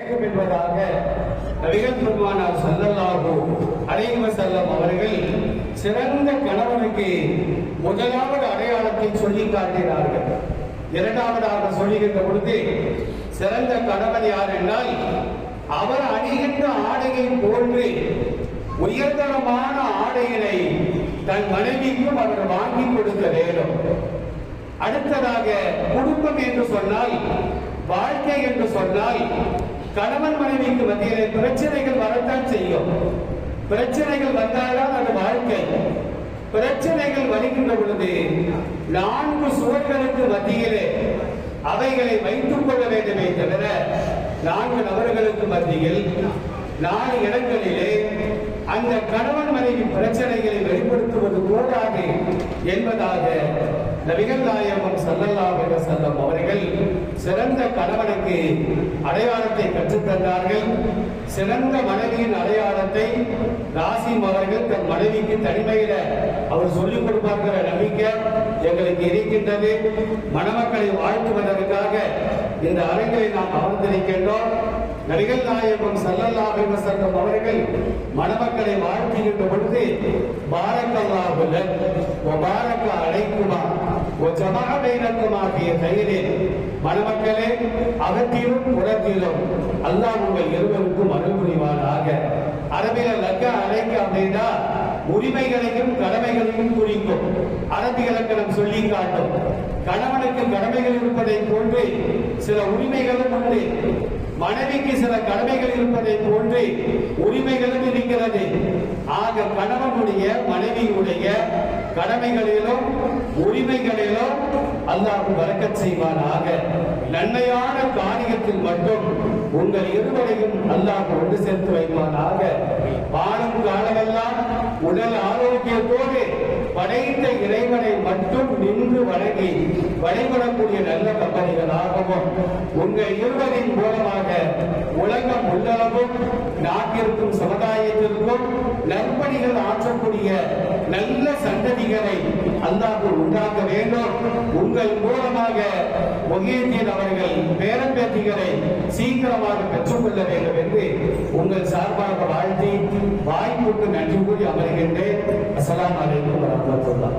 வேண்டும் என்பதாக நபிகள் பெருமானார் ஸல்லல்லாஹு அலைஹி வஸல்லம் அவர்கள் சிறந்த கணவனுக்கு முதலாவது அடையாளத்தை சொல்லி காட்டினார்கள். இரண்டாவதாக சொல்லுகின்ற பொழுது சிறந்த கணவன் யார் என்றால் அவர் அணிகின்ற ஆடையை போன்று உயர்தரமான ஆடைகளை தன் மனைவிக்கும் அவர் வாங்கி கொடுக்க வேண்டும். அடுத்ததாக குடும்பம் என்று சொன்னால், வாழ்க்கை என்று சொன்னால், கணவன் மனைவிக்கு மத்தியிலே பிரச்சனைகள் வரத்தான் செய்யும். பிரச்சனைகள் வந்தால்தான் அது வாழ்க்கை. பிரச்சனைகள் வருகின்ற பொழுது 4 சுவர்களுக்கு மத்தியிலே அவைகளை வைத்துக் கொள்ள வேண்டுமே தவிர 4 நபர்களுக்கு மத்தியில் 4 இடங்களிலே அந்த கணவன் மனைவி பிரச்சனைகளை வெளிப்படுத்துவது கூடாது என்பதாக நபிகள் நாயகம் ஸல்லல்லாஹு அலைஹி வஸல்லம் அவர்கள் சிறந்த கணவனுக்கு அடையாளத்தை கற்றுத்தந்தார்கள். சிறந்த மனைவியின் அடையாளத்தை ராசிம் அவர்கள் தன் மனைவிக்கு தனிமையில அவர் சொல்லிக் கொடுப்பார்கிற நம்பிக்கை எங்களுக்கு இருக்கின்றது. மணமக்களை வாழ்த்துவதற்காக இந்த அரங்கை நாம் அமர்ந்திருக்கின்றோம். நபிகள் நாயகம் ஸல்லல்லாஹு அலைஹி வஸல்லம் அவர்கள் மணமக்களை வாழ்த்துகின்ற பொழுது பாரக்கல்லாஹு லக் வ பாரக அலைக்குமா வ ஜமஅ பைனக்குமா ஃபீ கைரின். மணமக்களே, அகத்திலும் புறத்திலும் அல்லாஹ் உங்கள் இருவருக்கும் அருள் புரிவானாக. அரபில லக்க அலைக்க அப்படின்னா உரிமைகளையும் கடமைகளையும் குறிக்கும். அரபி இலக்கணம் சொல்லி காட்டும். கணவனுக்கு கடமைகள் இருப்பதை போன்று சில உரிமைகளும் உண்டு. மனைவிக்கு சில கடமைகள் இருப்பதை போன்று உரிமைகளும் இருக்கிறது. ஆக கணவனுடைய மனைவியுடைய கடமைகளிலும் உரிமைகளிலும் அல்லாஹ் பரக்கத் செய்வானாக. நன்மையான காரியத்தில் மட்டும் உங்கள் இருவரையும் அல்லாஹ் கொண்டு சேர்த்து வைப்பானாக. வாழும் காலமெல்லாம் உடல் ஆரோக்கியத்தோடு படைத்த இறைவனை மட்டும் நின்று வணங்கி வழிபடக்கூடிய நல்ல கம்பெனிகளாகவும் உங்கள் இருவரின் மூலமாக உலகம் உள்ளளவும் நாட்டிற்கும் சமுதாயத்திற்கும் நற்பணிகள் ஆற்றக்கூடிய நல்ல சந்ததிகளை அல்லாஹ் உண்டாக்க வேண்டும். உங்கள் மூலமாக முஹியத்தீன் அவர்கள் பேரம்பேத்திகளை சீக்கிரமாக பெற்றுக்கொள்ள வேண்டும் என்று உங்கள் சார்பாக வாழ்த்தி வாய்ப்புக்கு நன்றி கூறி அமர்கின்றேன். அஸ்ஸலாமு அலைக்கும் வரஹ்மத்துல்லாஹ்.